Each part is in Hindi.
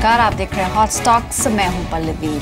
नमस्कार, आप देख रहे हैं हॉट स्टॉक्स। मैं हूं पल्लवी।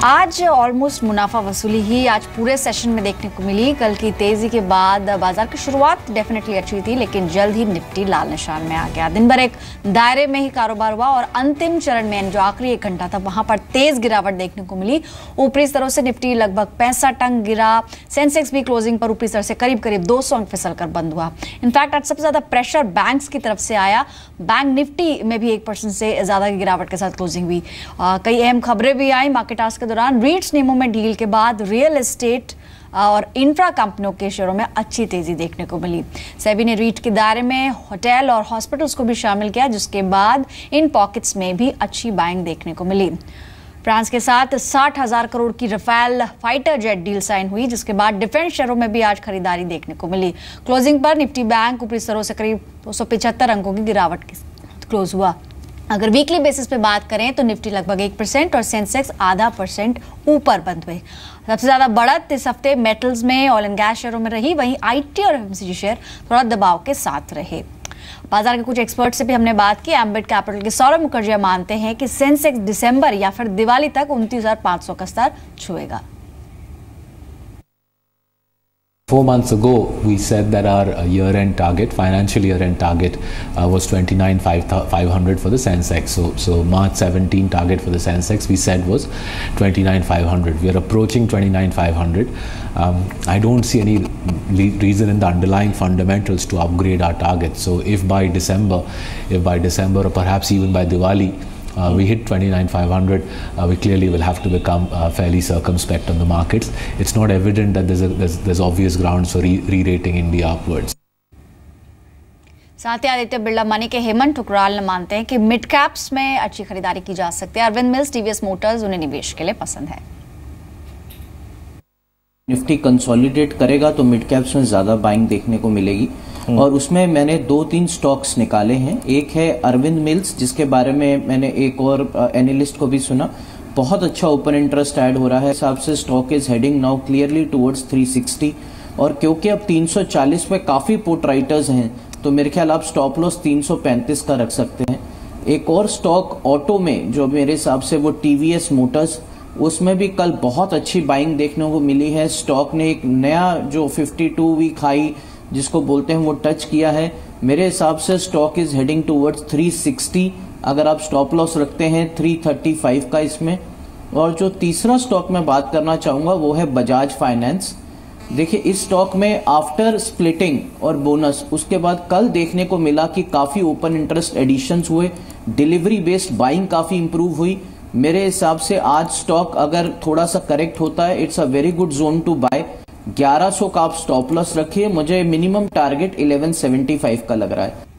आज ऑलमोस्ट मुनाफा वसूली ही आज पूरे सेशन में देखने को मिली। कल की तेजी के बाद बाजार की शुरुआत डेफिनेटली अच्छी थी, लेकिन जल्द ही निफ्टी लाल निशान में आ गया। दिन भर एक दायरे में ही कारोबार हुआ और अंतिम चरण में जो आखिरी 1 घंटा था वहां पर तेज गिरावट देखने को मिली। ऊपरी स्तरों से निफ्टी लगभग 65 अंक गिरा। सेंसेक्स भी क्लोजिंग पर ऊपरी स्तर से करीब 200 अंक फिसल कर बंद हुआ। इनफैक्ट आज सबसे ज्यादा प्रेशर बैंक्स की तरफ से आया। बैंक निफ्टी में भी 1% से ज्यादा की गिरावट के साथ क्लोजिंग हुई। कई अहम खबरें भी आई मार्केट आज के दौरान। रीट्स नियमों में डील के बाद रियल एस्टेट और इंफ्रा कंपनियों के शेयरों में अच्छी तेजी देखने को मिली। सेबी ने रीट के दायरे में होटल और हॉस्पिटल्स को भी शामिल किया, जिसके बाद इन पॉकेट्स में भी अच्छी बाइंग देखने को मिली। फ्रांस के साथ 60,000 करोड़ की Rafale fighter jet deal sign हुई, जिसके बाद डिफेंस शेयरों में भी आज खरीदारी देखने को मिली। क्लोजिंग पर निफ्टी बैंक ऊपरी स्तरों से करीब 275 अंकों की गिरावट के साथ क्लोज हुआ। अगर वीकली बेसिस पे बात करें तो निफ्टी लगभग 1% और सेंसेक्स 0.5% ऊपर बंद हुए। सबसे ज्यादा बढ़त इस हफ्ते मेटल्स में, ऑयल एंड गैस शेयरों में रही। वहीं आईटी और एफएमसीजी शेयर थोड़ा दबाव के साथ रहे। बाजार के कुछ एक्सपर्ट से भी हमने बात की। एम्बिट कैपिटल के सौरभ मुखर्जी मानते हैं कि सेंसेक्स दिसंबर या फिर दिवाली तक 29,500 का स्तर छुएगा। 4 months ago, we said that our year-end target, financial year-end target, was 29,500 for the Sensex. So March 17 target for the Sensex we said was 29,500. We are approaching 29,500. I don't see any reason in the underlying fundamentals to upgrade our target. So if by December or perhaps even by Diwali, we hit 29,500, we clearly will have to become fairly circumspect on the markets. It's not evident that there's obvious grounds for re-rating India upwards. साथ ही आदित्य बिरला मनी के हेमंत ठुकराल मानते हैं कि मिड कैप्स में अच्छी खरीदारी की जा सकती है। अरविंद मिल्स, टीवीएस मोटर्स उन्हें निवेश के लिए पसंद है। निफ्टी कंसोलिडेट करेगा तो मिड कैप्स में ज्यादा बाइंग देखने को मिलेगी और उसमें मैंने 2-3 स्टॉक्स निकाले हैं। एक है अरविंद मिल्स, जिसके बारे में मैंने एक और एनालिस्ट को भी सुना। बहुत अच्छा ओपन इंटरेस्ट ऐड हो रहा है। हिसाब से stock is heading now clearly towards 360 और क्योंकि अब 340 पे काफी पुट राइटर्स हैं तो मेरे ख्याल आप स्टॉप लॉस 335 का रख सकते हैं। एक और स्टॉक ऑटो में जो मेरे हिसाब से वो टीवीएस मोटर्स, उसमें भी कल बहुत अच्छी बाइंग देखने को मिली है। स्टॉक ने एक नया जो 52 वीक हाई जिसको बोलते हैं वो टच किया है। मेरे हिसाब से स्टॉक इज हेडिंग टुवर्ड्स 360। अगर आप स्टॉप लॉस रखते हैं 335 का इसमें। और जो तीसरा स्टॉक मैं बात करना चाहूंगा वो है बजाज फाइनेंस। देखिए इस स्टॉक में आफ्टर स्प्लिटिंग और बोनस उसके बाद कल देखने को मिला कि काफी ओपन इंटरेस्ट एडिशंस हुए, डिलीवरी बेस्ड बाइंग काफी इंप्रूव हुई। मेरे हिसाब से आज स्टॉक अगर थोड़ा सा करेक्ट होता है, it's a very good zone to buy. 1100 का आप स्टॉप लॉस रखिए। मुझे मिनिमम टारगेट 1175 का लग रहा है।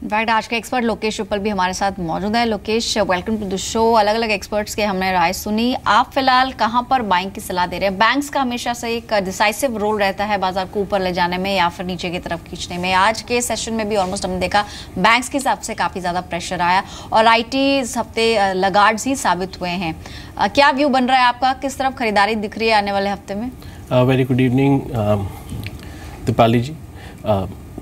इनफैक्ट आज के एक्सपर्ट लोकेश उपल भी हमारे साथ मौजूद है। Lokesh, welcome to the show. अलग अलग एक्सपर्ट्स के हमने राय सुनी। आप फिलहाल कहां पर बाइंग की सलाह दे रहे हैं? बैंक्स का हमेशा से एक डिसाइसिव रोल रहता है बाजार को ऊपर ले जाने में या फिर नीचे की तरफ खींचने में। आज के सेशन में भी ऑलमोस्ट हमने देखा बैंक्स के हिसाब से काफी ज्यादा प्रेशर आया और आईटी इस हफ्ते लगार्ड्स ही साबित हुए हैं। क्या व्यू बन रहा है आपका? किस तरफ खरीदारी दिख रही है आने वाले हफ्ते में? वेरी गुड इवनिंग दीपाली जी,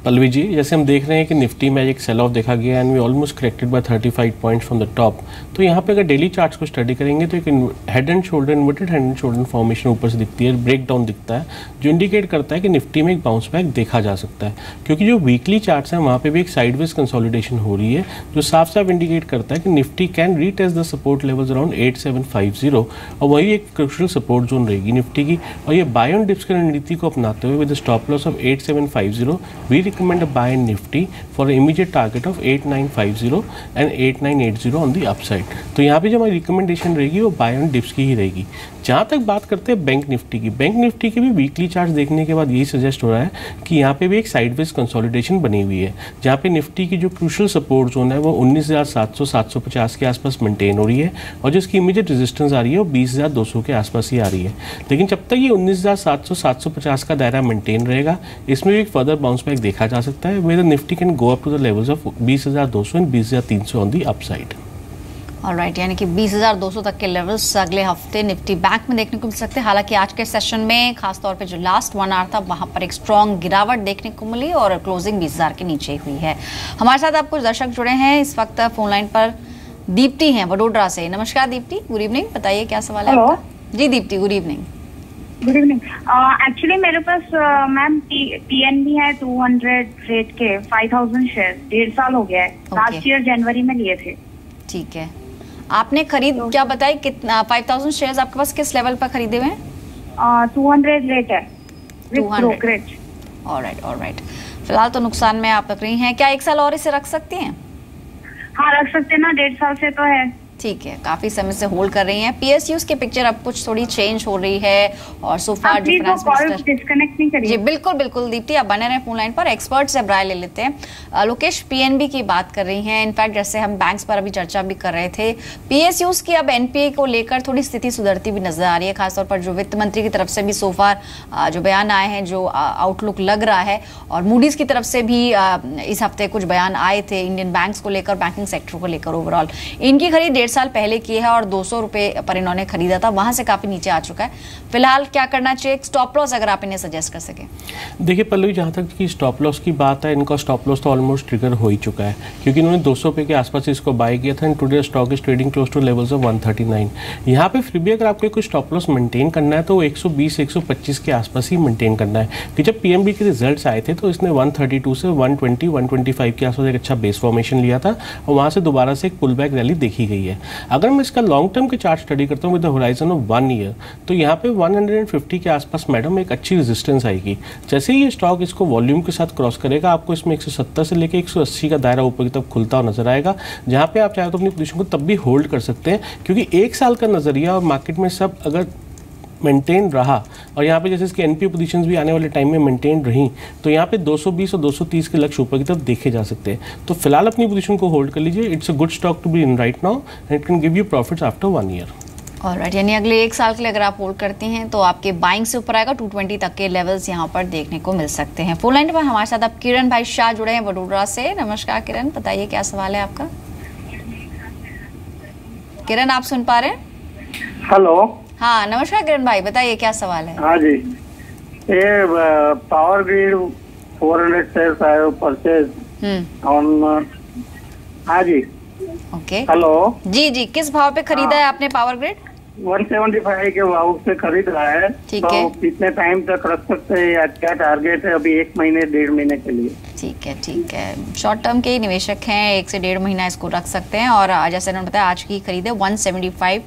पल्लवी जी। जैसे हम देख रहे हैं कि निफ्टी में एक सेल ऑफ देखा गया and we almost corrected by 35 points from the top. तो यहाँ पे अगर डेली चार्ट्स को स्टडी करेंगे तो एक head and shoulder, inverted head and shoulder formation ऊपर से दिखती है, ब्रेक डाउन दिखता है, जो इंडिकेट करता है कि निफ्टी में एक बाउंस बैक देखा जा सकता है। क्योंकि जो वीकली चार्ट्स हैं वहाँ पे भी एक साइडवेज कंसोलिडेशन हो रही है, जो साफ साफ इंडिकेट करता है कि Nifty can retest the support levels around 8750 और वही एक क्रूशियल सपोर्ट जोन रहेगी निफ्टी की। और ये बाय ऑन डिप्स की रणनीति को अपनाते हुए with stop loss of 8750 we recommend a buy Nifty for an immediate target of 8950 and 8980 on the upside। तो यहाँ पे जो हमारी रिकमेंडेशन रहेगी वो बाय ऑन डिप्स की ही रहेगी। जहाँ तक बात करते हैं बैंक निफ्टी की, बैंक निफ्टी के भी वीकली चार्ट देखने के बाद यही सजेस्ट हो रहा है कि यहाँ पे भी एक साइडवेज कंसोलिडेशन बनी हुई है, जहाँ पे निफ्टी की जो क्रूशियल सपोर्ट जोन है वो 19,700-750 के आसपास मेंटेन हो रही है और जिसकी इमीडिएट रेजिस्टेंस आ रही है वो 20,200 के आसपास ही आ रही है। लेकिन जब तक ये 19,700-750 का दायरा मेंटेन रहेगा, इसमें भी एक फर्दर बाउंस बैक देखा जा सकता है where the Nifty can go up to the levels of 20,200 and 20,300 on the upside। Alright, यानी कि 20,200 तक के लेवल्स अगले हफ्ते निफ्टी बैंक में देखने को मिल सकते हैं। हालांकि आज के सेशन में खासतौर पे जो लास्ट 1 आवर था वहां पर एक स्ट्रॉन्ग गिरावट देखने को मिली और क्लोजिंग 20,000 के नीचे हुई है। हमारे साथ आप कुछ दर्शक जुड़े हैं इस वक्त फोन लाइन पर। दीप्ति हैं वडोदरा से। नमस्कार दीप्ति, गुड इवनिंग, बताइए क्या सवाल है आपका? जी Deepti, good evening. Good evening. Actually मेरे पास मैम पीएनबी है 200 रेट के 5000 शेयर, 1.5 साल हो गया है। लास्ट ईयर जनवरी में लिए थे। ठीक है, आपने खरीद क्या बताई कितना 5000 शेयर्स आपके पास किस लेवल पर खरीदे हुए हैं? 200 रेट है, 200। ऑलराइट। फिलहाल तो नुकसान में आप रख रही हैं, क्या 1 साल और इसे रख सकती हैं? हाँ रख सकते हैं ना, 1.5 साल से तो है। ठीक है, काफी समय से होल्ड कर रही हैं। पीएसयूज की पिक्चर अब कुछ थोड़ी चेंज हो रही है और सो फार जो फाइनेंस मिनिस्टर डिस्कनेक्ट नहीं करिए। जी बिल्कुल दीप्ति, आप बने रहे फोन लाइन पर, एक्सपर्ट से राय ले लेते हैं। लोकेश पीएनबी की बात कर रही हैं, इनफैक्ट जैसे हम बैंक्स पर अभी चर्चा भी कर रहे थे, पीएसयूज की अब एनपीए को लेकर थोड़ी स्थिति सुधरती भी नजर आ रही है, खासतौर पर जो वित्त मंत्री की तरफ से भी सो फार जो बयान आए हैं, जो आउटलुक लग रहा है, और मूडीज की तरफ से भी इस हफ्ते कुछ बयान आए थे इंडियन बैंक्स को लेकर, बैंकिंग सेक्टर को लेकर। ओवरऑल इनकी खरीद 1.5 साल पहले की है और 200 रुपए पर इन्होंने खरीदा था, वहां से काफी नीचे आ चुका है। फिलहाल क्या करना चाहिए? स्टॉप लॉस अगर आप इन्हें सजेस्ट कर सके। देखिए पल्लवी, जहाँ तक कि स्टॉप लॉस की बात है, इनका स्टॉप लॉस तो ऑलमोस्ट ट्रिगर हो ही चुका है, क्योंकि इन्होंने 200 रुपये के आसपास इसको बाय किया था and today stock is trading close to levels of 139। यहाँ पे फिर भी अगर आपको कुछ स्टॉप लॉस मेंटेन करना है तो 120-125 के आसपास ही मेंटेन करना है, कि जब पीएनबी के रिजल्ट्स आए थे तो इसने 132 से 120-125 के आसपास एक अच्छा बेस फॉर्मेशन लिया था और वहाँ से दोबारा से एक पुल बैक रैली देखी गई है। अगर मैं इसका लॉन्ग टर्म के चार्ट स्टडी करता हूँ with the horizon of 1 year, तो यहाँ पे 150 के आसपास मैडम एक अच्छी रेजिस्टेंस आएगी। जैसे ही ये स्टॉक इसको वॉल्यूम के साथ क्रॉस करेगा, आपको इसमें 170 से लेकर 180 का दायरा ऊपर की तरफ खुलता हुआ नजर आएगा, जहाँ पे आप चाहे तो अपनी पोजीशन को तब भी होल्ड कर सकते हैं, क्योंकि 1 साल का नजरिया और मार्केट में सब अगर मेंटेन रहा और यहाँ पे जैसे इसकी एनपीए पोजीशंस भी आने वाले टाइम में मेंटेन रही, तो यहाँ पे 220 और 230 के लक्ष्य ऊपर की तरफ देखे जा सकते हैं। तो फिलहाल अपनी पोजीशन को होल्ड कर लीजिए। It's a good stock to be in right now and it can give you profits after 1 year. Alright, यानी अगले 1 साल के लिए अगर आप होल्ड करती हैं तो आपके बाइंग से ऊपर आएगा, 220 तक के लेवल्स यहाँ पर देखने को मिल सकते हैं। फोन लाइन पर हमारे साथ अब किरण भाई शाह जुड़े हैं वडोदरा से। नमस्कार किरण, बताइए क्या सवाल है आपका? किरण आप सुन पा रहे हैं? हेलो। हाँ नमस्कार किरण भाई, बताइए क्या सवाल है? हाँ जी, ये पावर ग्रिड 400 शेयर्स आए परचेज ऑन। हाँ जी ओके। हेलो जी, किस भाव पे खरीदा है आपने पावर ग्रिड? 175 के भाव से खरीद रहा है। ठीक तो है, कितने टाइम तक रख सकते हैं या क्या टारगेट है अभी? 1 महीने 1.5 महीने के लिए। ठीक है, शॉर्ट टर्म के ही निवेशक हैं, 1 से 1.5 महीना इसको रख सकते हैं। और जैसे उन्होंने बताया आज की खरीद है 175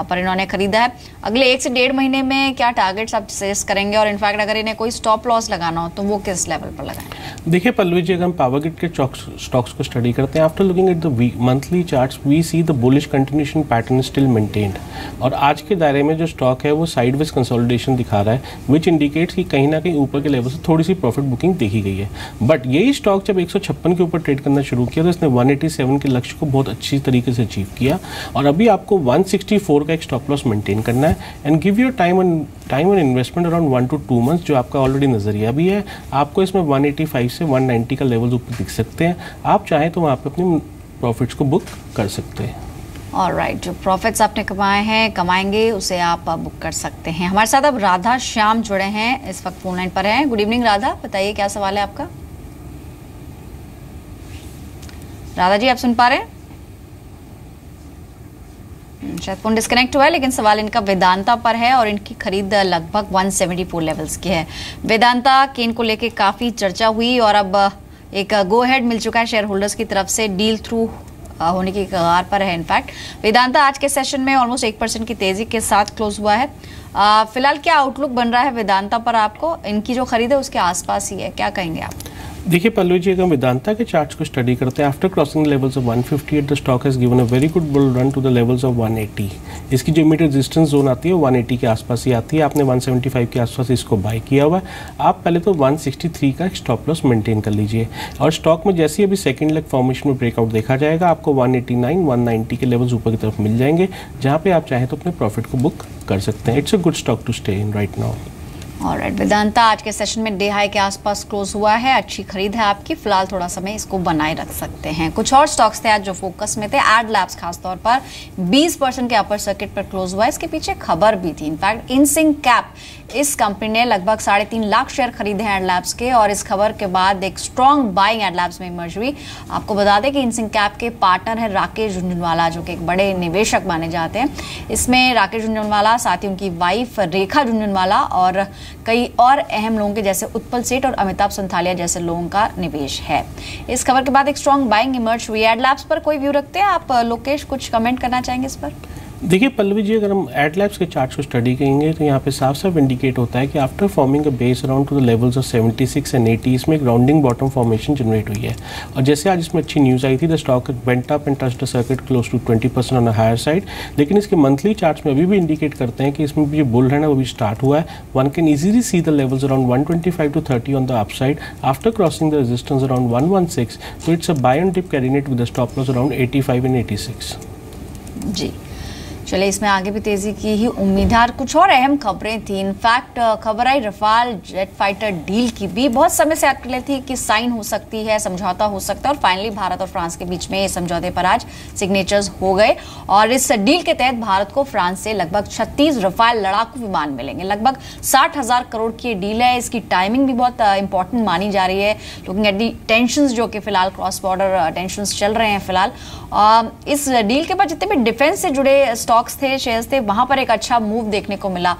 पर इन्होंने खरीदा है। अगले 1 से 1.5 महीने में क्या टारगेट्स आप सजेस्ट करेंगे, और इनफैक्ट अगर इन्हें कोई स्टॉप लॉस लगाना हो तो वो किस लेवल पर लगाएं? देखिए पल्लवी जी, अगर हम पावर ग्रिड के स्टॉक्स को स्टडी करते हैं, after looking at the monthly charts we see the bullish continuation pattern still maintained, और आज के दायरे में जो स्टॉक है वो साइडवेज कंसोलिडेशन दिखा रहा है, विच इंडिकेट्स कि कहीं ना कहीं ऊपर के लेवल से थोड़ी सी प्रॉफिट बुकिंग देखी गई है। बट यही स्टॉक जब 156 के ऊपर ट्रेड करना शुरू किया तो इसने 187 के लक्ष्य को बहुत अच्छी तरीके से अचीव किया, और अभी आपको 164 का एक स्टॉप लॉस मेंटेन करना है and give your time on investment around 1 to 2 months, जो आपका ऑलरेडी नजरिया भी है। आपको इसमें 185 से 190 का लेवल ऊपर दिख सकते हैं, आप चाहें तो वहाँ पे अपनी प्रॉफिट्स को बुक कर सकते हैं। ऑलराइट, जो प्रॉफिट्स आपने कमाएंगे उसे आप बुक कर सकते हैं। हमारे साथ अब राधा श्याम जुड़े हैं, इस वक्त फोन लाइन पर हैं। गुड इवनिंग राधा, बताइए क्या सवाल है आपका? राधा जी आप सुन पा रहे हैं? शायद फोन डिस्कनेक्ट हुआ है, लेकिन सवाल इनका वेदांता पर है और इनकी खरीद लगभग 174 लेवल्स की है। वेदांता के इनको लेके काफी चर्चा हुई और अब एक गो हेड मिल चुका है शेयर होल्डर्स की तरफ से, डील थ्रू होने की कगार पर है। इनफैक्ट वेदांता आज के सेशन में ऑलमोस्ट 1% की तेजी के साथ क्लोज हुआ है। फिलहाल क्या आउटलुक बन रहा है वेदांता पर आपको? इनकी जो खरीद है उसके आसपास ही है, क्या कहेंगे आप? देखिए पल्लवी जी, अगर वेदांता के चार्ट्स को स्टडी करते हैं, after crossing levels of 158 the stock has given a very good bull run to the levels of 180। इसकी जो इमीडिएट रेजिस्टेंस जोन आती है 180 के आसपास ही आती है। आपने 175 के आसपास इसको बाय किया हुआ है। आप पहले तो 163 का स्टॉप लॉस मेंटेन कर लीजिए, और स्टॉक में जैसे ही अभी सेकंड लेग फॉर्मेशन में ब्रेकआउट देखा जाएगा, आपको 189 190 के लेवल्स ऊपर की तरफ मिल जाएंगे, जहाँ पे आप चाहें तो अपने प्रॉफिट को बुक कर सकते हैं। It's a good stock to stay in right now. Alright Vedanta, आज के सेशन में डे हाई के आसपास क्लोज हुआ है, अच्छी खरीद है आपकी, फिलहाल थोड़ा समय इसको बनाए रख सकते हैं। कुछ और स्टॉक्स थे आज जो फोकस में थे, एड लैब्स खासतौर पर 20% के अपर सर्किट पर क्लोज हुआ है, इसके पीछे खबर भी थी। इनफैक्ट इनसिंक कैप, इस कंपनी ने लगभग 3.5 लाख शेयर खरीदे हैं एड लैब्स के, और इस खबर के बाद एक स्ट्रॉन्ग बाइंग एड लैब्स में इमर्ज हुई। आपको बता दें कि इनसिंक कैप के पार्टनर है राकेश झुंझुनवाला, जो कि एक बड़े निवेशक माने जाते हैं। इसमें राकेश झुंझुनवाला, साथ ही उनकी वाइफ रेखा झुंझुनवाला और कई और अहम लोगों के जैसे उत्पल सेठ और अमिताभ संथालिया जैसे लोगों का निवेश है। इस खबर के बाद एक स्ट्रॉन्ग बाइंग इमर्ज हुई। एड लैब्स पर कोई व्यू रखते हैं आप लोकेश, कुछ कमेंट करना चाहेंगे इस पर? देखिए पल्लवी जी, अगर हम एड लैब्स के चार्ट्स को स्टडी करेंगे तो यहाँ पे साफ साफ इंडिकेट होता है कि after forming a base around two the levels of 76 and 80 इसमें एक राउंडिंग बॉटम फॉर्मेशन जनरेट हुई है। और जैसे आज इसमें अच्छी न्यूज़ आई थी, the stock went up and touched the circuit close to 20% on a higher side, लेकिन इसके मंथली चार्ट्स में अभी भी इंडिकेट करते हैं कि इसमें भी जो बुल रन है वो भी स्टार्ट हुआ है। One can easily see the levels around 125 to 30 on the upside after crossing the resistance around 116, तो it's a buy and dip candidate with the stop loss around 85 and 86। जी चलिए, इसमें आगे भी तेजी की ही उम्मीद है। कुछ और अहम खबरें थी। इनफैक्ट खबर आई रफाल जेट फाइटर डील की भी, बहुत समय से अटकलें थी कि साइन हो सकती है, समझौता हो सकता है, और फाइनली भारत और फ्रांस के बीच में ये समझौते पर आज सिग्नेचर्स हो गए। और इस डील के तहत भारत को फ्रांस से लगभग 36 रफाल लड़ाकू विमान मिलेंगे। लगभग 60,000 करोड़ की डील है। इसकी टाइमिंग भी बहुत इंपॉर्टेंट मानी जा रही है, लुकिंग एट दी टेंशंस जो कि फिलहाल क्रॉस बॉर्डर टेंशंस चल रहे हैं फिलहाल। इस डील के बाद जितने भी डिफेंस से जुड़े स्टॉक्स थे, शेयर्स थे, वहां पर एक अच्छा मूव देखने को मिला।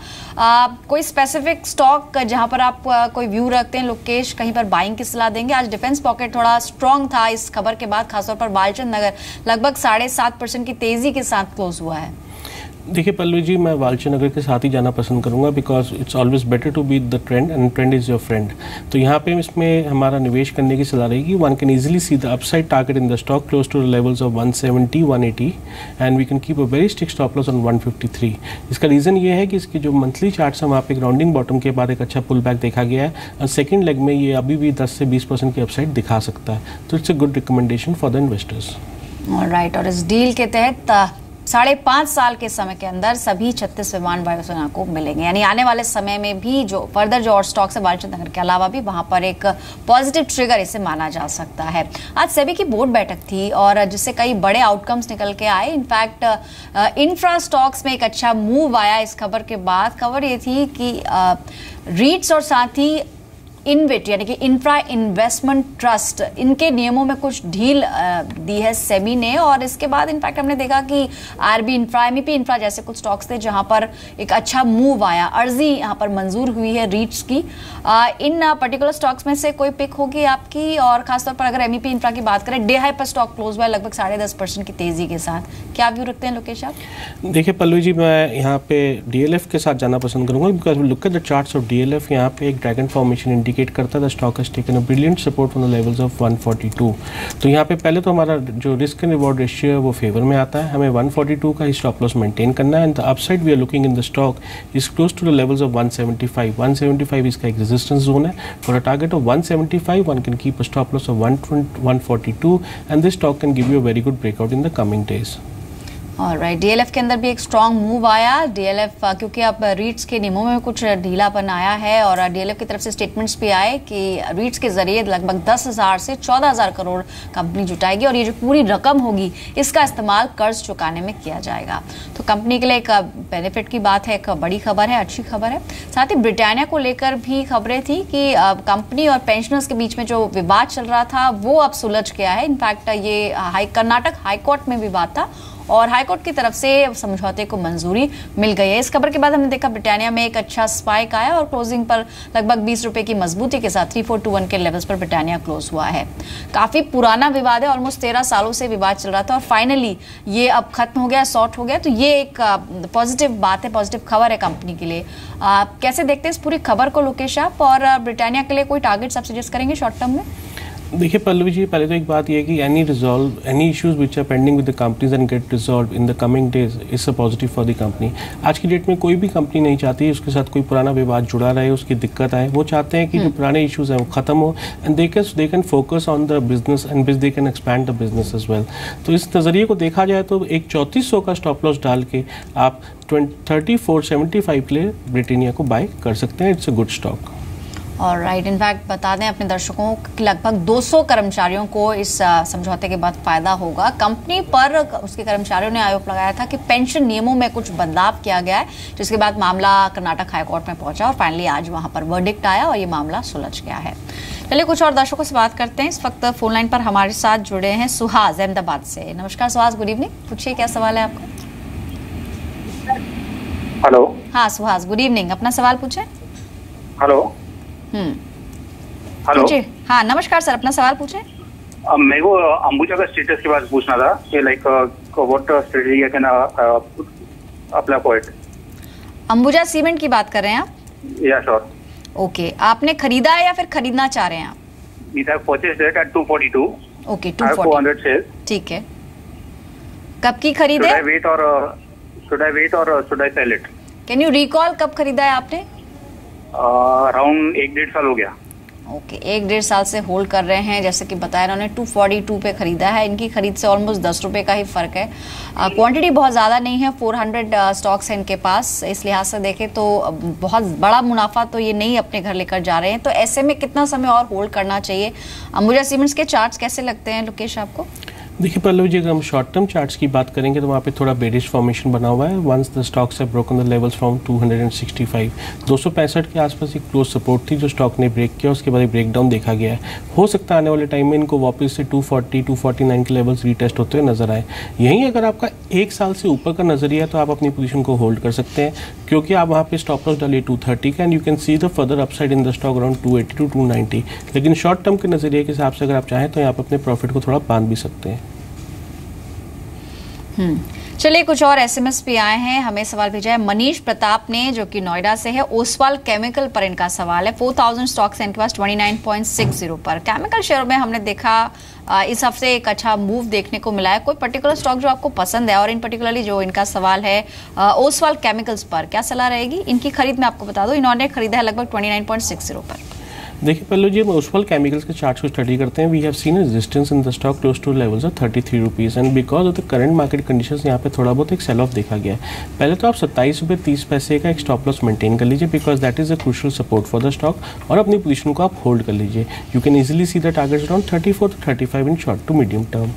कोई स्पेसिफिक स्टॉक जहां पर आप कोई व्यू रखते हैं लोकेश, कहीं पर बाइंग की सलाह देंगे? आज डिफेंस पॉकेट थोड़ा स्ट्रांग था इस खबर के बाद, खासतौर पर वालचंद नगर लगभग 7.5% की तेजी के साथ क्लोज हुआ है। देखिए पल्लवी जी, मैं वालचंद नगर के साथ ही जाना पसंद करूंगा, because it's always better to be the trend and trend is your friend. तो यहाँ पे इसमें हमारा निवेश करने की सलाह रहेगी। One can easily see the upside target in the stock close to the levels of 170, 180 and we can keep a very strict stop loss on 153। इसका रीज़न ये है कि इसकी जो मंथली चार्ट्स हैं वहाँ पे एक राउंडिंग बॉटम के बाद एक अच्छा पुल बैक देखा गया है, और सेकेंड लेग में ये अभी भी 10 से 20% की अपसाइड दिखा सकता है। तो it's a good recommendation for the investors. Alright, और इस डील के तहत 5.5 साल के समय के अंदर सभी 36 विमान वायुसेना को मिलेंगे, यानी आने वाले समय में भी जो फर्दर जो और स्टॉक्स है वालचंद नगर के अलावा भी, वहां पर एक पॉजिटिव ट्रिगर इसे माना जा सकता है। आज सेबी की बोर्ड बैठक थी और जिससे कई बड़े आउटकम्स निकल के आए। इनफैक्ट इंफ्रा स्टॉक्स में एक अच्छा मूव आया इस खबर के बाद। खबर ये थी कि रीट्स और साथ ही इनविट यानी कि इंफ्रा इन्वेस्टमेंट ट्रस्ट, इनके नियमों में कुछ ढील दी है सेबी ने, और इसके बाद इनफैक्ट हमने देखा कि आरबी इंफ्रा, एमईपी इंफ्रा जैसे कुछ स्टॉक्स थे जहां पर एक अच्छा मूव आया। अर्जी यहां पर मंजूर हुई है रीट्स की। इन पर्टिकुलर स्टॉक्स में से कोई पिक होगी आपकी? और खासतौर पर अगर एमईपी इंफ्रा की बात करें, डे हाई पर स्टॉक क्लोज हुआ है लगभग 10.5% की तेजी के साथ, क्या व्यू रखते हैं लोकेश आप? देखिए पल्लवी जी, मैं यहाँ पे डीएलएफ के साथ जाना पसंद करूंगा, because look at the charts of DLF. यहाँ पे एक ड्रैगन फॉर्मेशन इंडिकेट करता है, stock has taken a brilliant support from the levels of 142। तो यहाँ पे पहले तो हमारा जो रिस्क एंड रिवॉर्ड रेशियो है वो फेवर में आता है, हमें 142 का ही स्टॉप लॉस मेंटेन करना है, and the upside we are looking in the stock is close to the levels of 175। 175 इसका एक रेजिस्टेंस जोन है। For a target of 175 one can keep a stop loss of 142 and this stock can give you a very good breakout in the coming days. Alright, DLF के अंदर भी एक स्ट्रॉन्ग मूव आया। डीएलएफ क्योंकि अब रीट्स के नियमों में कुछ ढीलापन आया है, और डीएलएफ की तरफ से स्टेटमेंट्स भी आए कि रीट्स के जरिए लगभग 10,000 से 14,000 करोड़ कंपनी जुटाएगी, और ये जो पूरी रकम होगी इसका इस्तेमाल कर्ज चुकाने में किया जाएगा। तो कंपनी के लिए एक बेनिफिट की बात है, एक बड़ी खबर है, अच्छी खबर है। साथ ही ब्रिटानिया को लेकर भी खबरें थी कि कंपनी और पेंशनर्स के बीच में जो विवाद चल रहा था वो अब सुलझ गया है। इनफैक्ट ये कर्नाटक हाईकोर्ट में विवाद था और हाईकोर्ट की तरफ से समझौते को मंजूरी मिल गई है। इस खबर के बाद हमने देखा ब्रिटानिया में एक अच्छा स्पाइक आया और क्लोजिंग पर लगभग 20 रुपए की मजबूती के साथ 3421 के लेवल्स पर ब्रिटानिया क्लोज हुआ है। काफी पुराना विवाद है, ऑलमोस्ट 13 सालों से विवाद चल रहा था और फाइनली ये अब खत्म हो गया, सॉर्ट हो गया। तो ये एक पॉजिटिव बात है, पॉजिटिव खबर है कंपनी के लिए। कैसे देखते हैं इस पूरी खबर को लोकेश आप, और ब्रिटानिया के लिए कोई टारगेट्स आप सजेस्ट करेंगे शॉर्ट टर्म में? देखिए पल्लवी जी, पहले तो एक बात ये है कि any issues which are pending with the companies and get resolve in the coming days is a positive for the company. आज की डेट में कोई भी कंपनी नहीं चाहती उसके साथ कोई पुराना विवाद जुड़ा रहे, उसकी दिक्कत आए। वो चाहते हैं कि जो पुराने इश्यूज हैं वो खत्म हो and they can focus on the business and they can expand the business as well. तो इस नज़रिए को देखा जाए तो एक 3400 का स्टॉप लॉस डाल के आप 3475 के लिए ब्रिटानिया को बाय कर सकते हैं। It's a good stock. और राइट, इनफैक्ट बता दें अपने दर्शकों कि लगभग 200 कर्मचारियों को इस समझौते के बाद फायदा होगा। कंपनी पर उसके कर्मचारियों ने आरोप लगाया था कि पेंशन नियमों में कुछ बदलाव किया गया है, जिसके बाद मामला कर्नाटक हाई कोर्ट में पहुंचा और फाइनली आज वहां पर वर्डिक्ट आया और ये मामला सुलझ गया है। चलिए कुछ और दर्शकों से बात करते हैं। इस वक्त फोन लाइन पर हमारे साथ जुड़े हैं सुहास अहमदाबाद से। नमस्कार सुहास, गुड इवनिंग। पूछिए क्या सवाल है आपका। हेलो। हाँ सुहास, गुड इवनिंग, अपना सवाल पूछे। हेलो। हेलो। हाँ नमस्कार सर, अपना सवाल पूछे। मेरे को अंबुजा का स्टेटस के बारे में पूछना था कि like what strategy I can apply for it. Ambuja cement की बात कर रहे हैं आप? या श्योर। ओके, आपने खरीदा है या फिर खरीदना चाह रहे हैं आप? We have purchased it at 242। Okay 240 shares. ठीक है, कब की खरीदे? शुड आई वेट और should I sell it? Can you recall कब खरीदा है आपने? अराउंड 1-1.5 साल हो गया। ओके, 1-1.5 साल से होल्ड कर रहे हैं। जैसे कि बताया इन्होंने 242 पे खरीदा है। इनकी खरीद से ऑलमोस्ट 10 रुपए का ही फर्क है। क्वांटिटी बहुत ज़्यादा नहीं है, 400 स्टॉक्स हैं इनके पास। इस लिहाज से देखें तो बहुत बड़ा मुनाफा तो ये नहीं अपने घर लेकर जा रहे हैं। तो ऐसे में कितना समय और होल्ड करना चाहिए? अंबुजा सीमेंट्स के चार्ट्स कैसे लगते हैं लोकेश आपको? देखिए पल्लवी जी, अगर हम शॉर्ट टर्म चार्ट्स की बात करेंगे तो वहाँ पे थोड़ा बेरिश फॉर्मेशन बना हुआ है। Once the stocks have broken the levels from 265 265 के आसपास एक क्लोज सपोर्ट थी जो स्टॉक ने ब्रेक किया, उसके बाद एक ब्रेकडाउन देखा गया है। हो सकता है आने वाले टाइम में इनको वापस से 240 249 के लेवल्स रीटेस्ट होते हुए नजर आए। यहीं अगर आपका 1 साल से ऊपर का नजरिया है तो आप अपनी पोजीशन को होल्ड कर सकते हैं, क्योंकि आप वहाँ पे स्टॉप लॉस डालिए 230 का and you can see the further upside in the stock around 280 to 290। लेकिन शॉर्ट टर्म के नजरिए के हिसाब से अगर आप चाहें तो यहाँ पर अपने प्रॉफिट को थोड़ा बांध भी सकते हैं। चलिए कुछ और एसएमएस भी आए हैं। हमें सवाल भेजा है मनीष प्रताप ने, जो कि नोएडा से है। ओसवाल केमिकल पर इनका सवाल है। 4000 स्टॉक्स हैं इनके पास 29.60 पर। केमिकल शेयर में हमने देखा इस हफ्ते एक अच्छा मूव देखने को मिला है। कोई पर्टिकुलर स्टॉक जो आपको पसंद है? और इन पर्टिकुलरली जो इनका सवाल है ओसवाल केमिकल्स पर, क्या सलाह रहेगी इनकी खरीद में? आपको बता दो इन्होंने खरीदा है लगभग 29.60 पर। देखिए पल्लू जी, हम ओसवाल केमिकल्स के चार्ट्स को स्टडी करते हैं। We have seen resistance in the stock close to levels of 33 rupees and because of the current market conditions यहाँ पे थोड़ा बहुत एक सेल ऑफ देखा गया है। पहले तो आप 27 रुपये 30 पैसे का एक स्टॉप लॉस मेंटेन कर लीजिए, because that is a crucial support for the stock, और अपनी पोजीशन को आप होल्ड कर लीजिए। You can easily see the targets around 34 to 35 in short to medium term.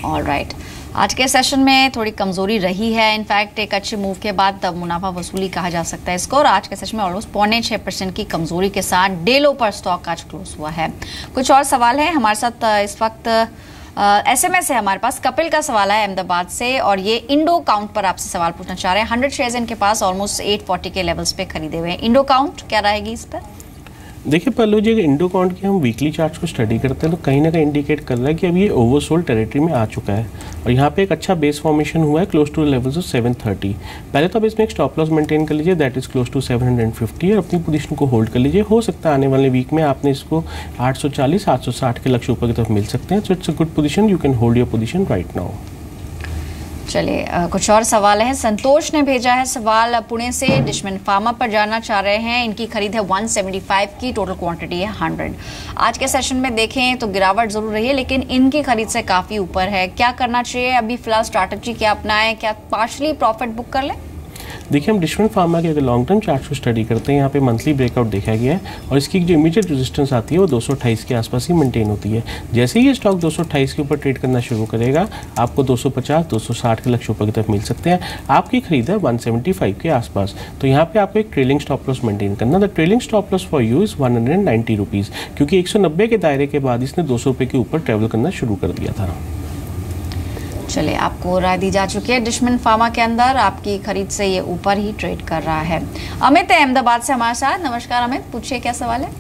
Alright, आज के सेशन में थोड़ी कमजोरी रही है। इनफैक्ट एक अच्छे मूव के बाद मुनाफा वसूली कहा जा सकता है इसको। और आज के सेशन में ऑलमोस्ट 0.6% की कमजोरी के साथ डे लो पर स्टॉक आज क्लोज हुआ है। कुछ और सवाल है हमारे साथ इस वक्त। एसएमएस है हमारे पास। कपिल का सवाल है अहमदाबाद से और ये इंडो काउंट पर आपसे सवाल पूछना चाह रहे हैं। 100 शेयर्स इनके पास ऑलमोस्ट 840 के लेवल्स पे खरीदे हुए हैं। इंडो काउंट क्या रहेगी इस पर? देखिए पल्लू जी, अगर इंडो काउंट की हम वीकली चार्ट्स को स्टडी करते हैं तो कहीं ना कहीं इंडिकेट कर रहा है कि अभी ये ओवरसोल्ड टेरिटरी में आ चुका है और यहाँ पे एक अच्छा बेस फॉर्मेशन हुआ है क्लोज टू लेवल्स ऑफ 730। पहले तो आप इसमें एक स्टॉप लॉस मेंटेन कर लीजिए, दैट इज क्लोज टू 750 और अपनी पोजीशन को होल्ड कर लीजिए। हो सकता है आने वाले वीक में आपने इसको 840 860 के लक्ष्य ऊपर की तरफ मिल सकते हैं। So it's a good position, you can hold your position right now. चलिए कुछ और सवाल है। संतोष ने भेजा है सवाल पुणे से। डिशमन फार्मा पर जानना चाह रहे हैं। इनकी खरीद है 175 की, टोटल क्वांटिटी है 100। आज के सेशन में देखें तो गिरावट जरूर रही है, लेकिन इनकी खरीद से काफी ऊपर है। क्या करना चाहिए अभी फिलहाल? स्ट्रैटेजी क्या अपनाएं? क्या पार्शली प्रॉफिट बुक कर लें? देखिए हम डिशमन फार्मा के अगर लॉन्ग टर्म चार्ट्स को स्टडी करते हैं, यहाँ पे मंथली ब्रेकआउट देखा गया है और इसकी जो इमीडिएट रेजिस्टेंस आती है वो 228 के आसपास ही मेंटेन होती है। जैसे ही ये स्टॉक 228 के ऊपर ट्रेड करना शुरू करेगा, आपको 250 260 के लक्ष्य ऊपर की तरफ मिल सकते हैं। आपकी खरीद है 175 के आसपास, तो यहाँ पे आपको एक ट्रेलिंग स्टॉप लॉस मेंटेन करना। The trailing stop loss for you is 190 rupees, क्योंकि 190 के दायरे के बाद इसने 200 रुपये के ऊपर ट्रेवल करना शुरू कर दिया था। चलिए आपको राय दी जा चुकी है। डिशमन फार्मा के अंदर आपकी खरीद से ये ऊपर ही ट्रेड कर रहा है। अमित है अहमदाबाद से हमारे साथ। नमस्कार अमित, पूछिए क्या सवाल है?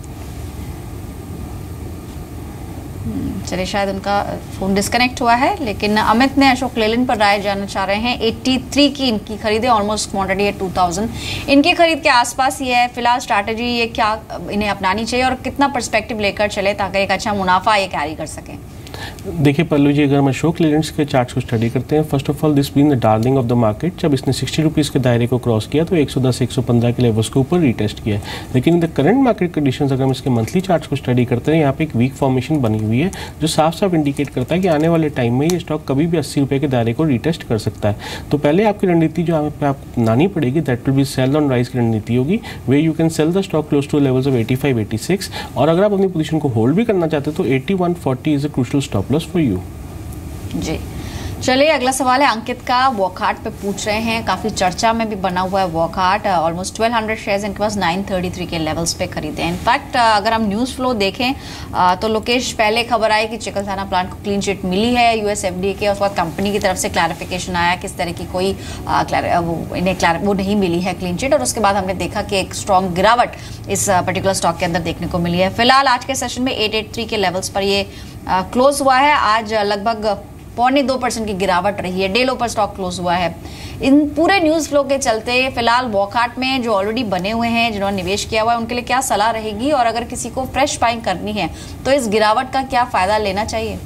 चलिए, शायद उनका फोन डिस्कनेक्ट हुआ है, लेकिन अमित ने अशोक लेलैंड पर राय जानना चाह रहे हैं। 83 की इनकी खरीद है, ऑलमोस्ट क्वांटिटी है 2000। इनकी खरीद के आसपास ये है फिलहाल स्ट्रैटेजी, ये क्या इन्हें अपनानी चाहिए और कितना पर्सपेक्टिव लेकर चले ताकि एक अच्छा मुनाफा ये कैरी कर सकें? देखिए पल्लू जी, अगर हम अशोक लेलैंड के चार्ट्स को स्टडी करते हैं, first of all this been the darling of the market. जब इसने 60 रुपीज़ के दायरे को क्रॉस किया तो 110-115 के लेवल्स के ऊपर रीटेस्ट किया है। लेकिन in the current market conditions अगर हम इसके मंथली चार्ट्स को स्टडी करते हैं, यहाँ पे एक वीक फॉर्मेशन बनी हुई है जो साफ साफ इंडिकेट करता है कि आने वाले टाइम में ये स्टॉक कभी भी 80 रुपये के दायरे को रीटेस्ट कर सकता है। तो पहले आपकी रणनीति जो आपको अपनानी पड़ेगी that will be sell on rise की रणनीति होगी, way you can sell the stock close to levels of 85-86, और अगर आप अपनी पोजीशन को होल्ड भी करना चाहते हो तो 8140 is a crucial stop loss for you. जी, चलिए अगला सवाल है अंकित का। वॉकहार्ट पे पूछ रहे हैं, काफ़ी चर्चा में भी बना हुआ है वॉकहार्ट। ऑलमोस्ट 1200 शेयर्स इनके पास 933 के लेवल्स पे खरीदे हैं। इनफैक्ट अगर हम न्यूज़ फ्लो देखें तो लोकेश, पहले खबर आई कि चिकलथाना प्लांट को क्लीन चिट मिली है यूएस एफडीए के, उसके बाद कंपनी की तरफ से क्लैरिफिकेशन आया किस तरह की कोई वो नहीं मिली है क्लीन चिट, और उसके बाद हमने देखा कि एक स्ट्रॉन्ग गिरावट इस पर्टिकुलर स्टॉक के अंदर देखने को मिली है। फिलहाल आज के सेशन में 883 के लेवल्स पर ये क्लोज हुआ है। आज लगभग 0.2% की गिरावट रही है, डे लो पर स्टॉक क्लोज हुआ है। इन पूरे न्यूज़ फ्लो के चलते फिलहाल वॉकहार्ट में जो ऑलरेडी बने हुए हैं, जिन्होंने निवेश किया हुआ है, उनके लिए क्या सलाह रहेगी, और अगर किसी को फ्रेश बाइंग करनी है तो इस गिरावट का क्या फ़ायदा लेना चाहिए?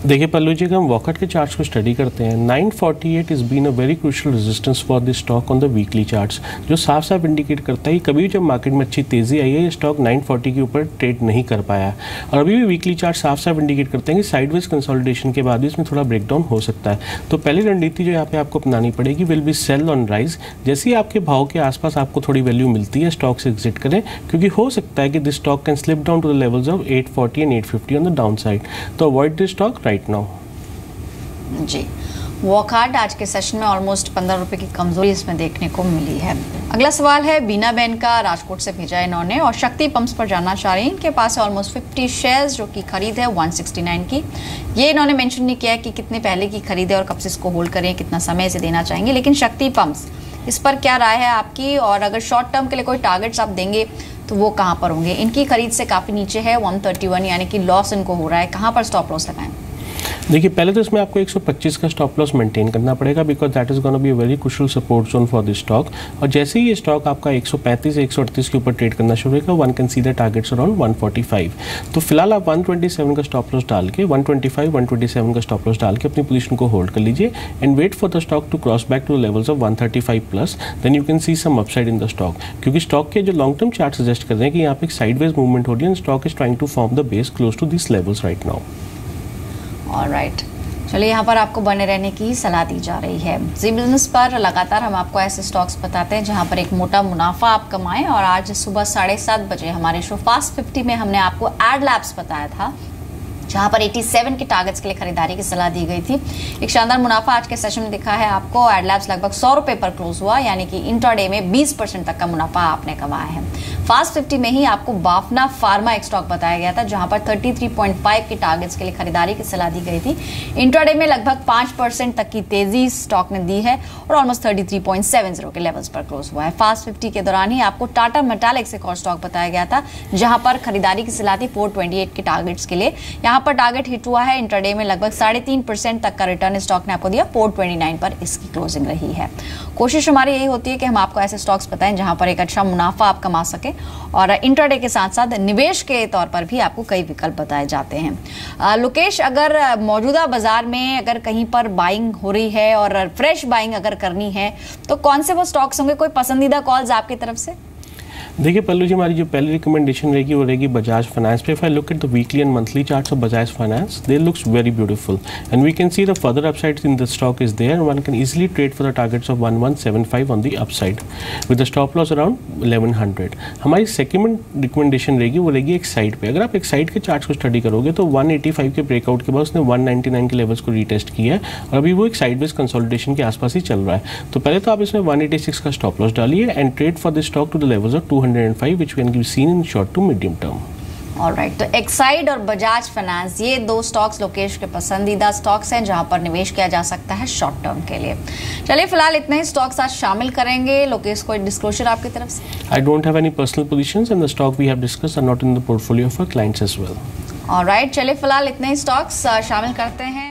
देखिए पल्लू जी, अगर हम वॉकहार्ट के चार्ट्स को स्टडी करते हैं, 948 is been a very crucial resistance for this stock on the weekly charts, जो साफ साफ इंडिकेट करता है कि कभी जब मार्केट में अच्छी तेजी आई है ये स्टॉक 940 के ऊपर ट्रेड नहीं कर पाया। और अभी भी वीकली चार्ट साफ साफ इंडिकेट करते हैं कि साइडवेज कंसोलिडेशन के बाद भी इसमें थोड़ा ब्रेकडाउन हो सकता है। तो पहली रणनीति जो यहाँ पे आपको अपनानी पड़ेगी will be sell on rise. जैसे ही आपके भाव के आसपास आपको थोड़ी वैल्यू मिलती है, स्टॉक से एग्जिट करें, क्योंकि हो सकता है कि this stock can slip down to the levels of 840 and 850 on the down side. तो avoid this stock right now. जी, वॉकहार्ट आज के सेशन में ऑलमोस्ट 15 रुपए की कमजोरी इसमें देखने को मिली है। अगला सवाल है बीना बहन का, राजकोट से भेजा इन्होंने, और शक्ति पंप्स पर जानना चाह रही हैं। इनके पास है ऑलमोस्ट 50 शेयर्स जो की खरीद है 169 की। ये इन्होंने मेंशन नहीं किया कि कितने पहले की खरीद है और कब से इसको होल्ड करें, कितना समय से देना चाहेंगे, लेकिन शक्ति पंप्स इस पर क्या राय है आपकी, और अगर शॉर्ट टर्म के लिए कोई टारगेट्स आप देंगे तो वो कहाँ पर होंगे? इनकी खरीद से काफ़ी नीचे है 131, यानी कि लॉस इनको हो रहा है। कहाँ पर स्टॉप लॉस लगाएं? देखिए पहले तो इसमें आपको 125 का स्टॉप लॉस मेंटेन करना पड़ेगा, because that is gonna be a very crucial support zone for this stock. और जैसे ही ये स्टॉक आपका 135 से 138 के ऊपर ट्रेड करना शुरू होगा, one can see the targets around 145। तो फिलहाल आप 127 का स्टॉप लॉस डाल के 125, 127 का स्टॉप लॉस डाल के अपनी पोजीशन को होल्ड कर लीजिए and wait for the stock to cross back to levels of 135 plus, then you can see some upside in the stock. क्योंकि स्टॉक के जो लॉन्ग टर्म चार्ट सजेस्ट कर रहे हैं कि यहाँ पे एक साइडवेज मूवमेंट हो रही है, stock is trying to form the base close to this levels right now. Alright, चलिए यहाँ पर आपको बने रहने की सलाह दी जा रही है। जी बिजनेस पर लगातार हम आपको ऐसे स्टॉक्स बताते हैं जहाँ पर एक मोटा मुनाफा आप कमाएं, और आज सुबह 7:30 बजे हमारे शो फास्ट 50 में हमने आपको एड लैब्स बताया था, जहां पर 87 के टारगेट्स के लिए खरीदारी की सलाह दी गई थी। एक शानदार मुनाफा आज के सेशन में दिखा है आपको। एडलैब्स लगभग 100 रुपए पर क्लोज हुआ, यानी कि इंट्राडे में 20% तक का मुनाफा आपने कमाया है। फास्ट 50 में ही आपको बाफना फार्मा एक स्टॉक बताया गया था, जहां पर 33.5 के टारगेट्स के लिए खरीदारी की सलाह दी गई थी। इंट्राडे में लगभग 5% तक की तेजी स्टॉक ने दी है और ऑलमोस्ट 33.70 के लेवल्स पर क्लोज हुआ है। फास्ट 50 के दौरान ही आपको टाटा मेटालिक्स एक और स्टॉक बताया गया था, जहां पर खरीदारी की सलाह थी 428 के टारगेट्स के लिए। यहाँ पर टारगेट हिट हुआ है। इंट्राडे में लगभग 3.5% तक का रिटर्न स्टॉक ने आपको दिया, 429 पर इसकी क्लोजिंग रही है। कोशिश हमारी यही होती है कि हम आपको ऐसे स्टॉक्स बताएं जहां पर एक अच्छा मुनाफा आप कमा सके, और इंट्राडे के साथ साथ निवेश के तौर पर भी आपको कई विकल्प बताए जाते हैं। लोकेश, अगर मौजूदा बाजार में अगर कहीं पर बाइंग हो रही है और फ्रेश बाइंग अगर करनी है तो कौन से वो स्टॉक्स होंगे? कोई पसंदीदा कॉल्स आपकी तरफ से? देखिए पल्लू जी, हमारी जो पहली रिकमेंडेशन रहेगी वो रहेगी बजाज फाइनेंस पे। If I look at the weekly and monthly charts of Bajaj finance, they looks very beautiful and we can see the further upsides in the stock is there. One can easily trade for the targets of 1175 on the upside with the stop loss around 1100। हमारी सेकंड रिकमेंडेशन रहेगी वो रहेगी एक साइड पे। अगर आप एक साइड के चार्ट्स को स्टडी करोगे तो 185 के ब्रेकआउट के बाद उसने 199 के लेवल्स को रीटेस्ट किया है और अभी वो एक साइडवेज कंसोलिडेशन के आसपास ही चल रहा है। तो पहले तो आप इसमें 186 का स्टॉप लॉस डालिए and trade for this stock to the levels of 205 which can be seen in short to medium term. Alright, तो एक्साइड और बजाज फाइनेंस ये दो स्टॉक्स लोकेश के पसंदीदा स्टॉक्स हैं जहां पर निवेश किया जा सकता है शॉर्ट टर्म के लिए। चलिए फिलहाल इतने ही स्टॉक्स आज शामिल करेंगे। लोकेश, कोई डिस्क्लोजर आपकी तरफ से? I don't have any personal positions and the stock we have discussed are not in the portfolio of our clients as well. Alright, चलिए फिलहाल इतने ही स्टॉक्स शामिल करते हैं।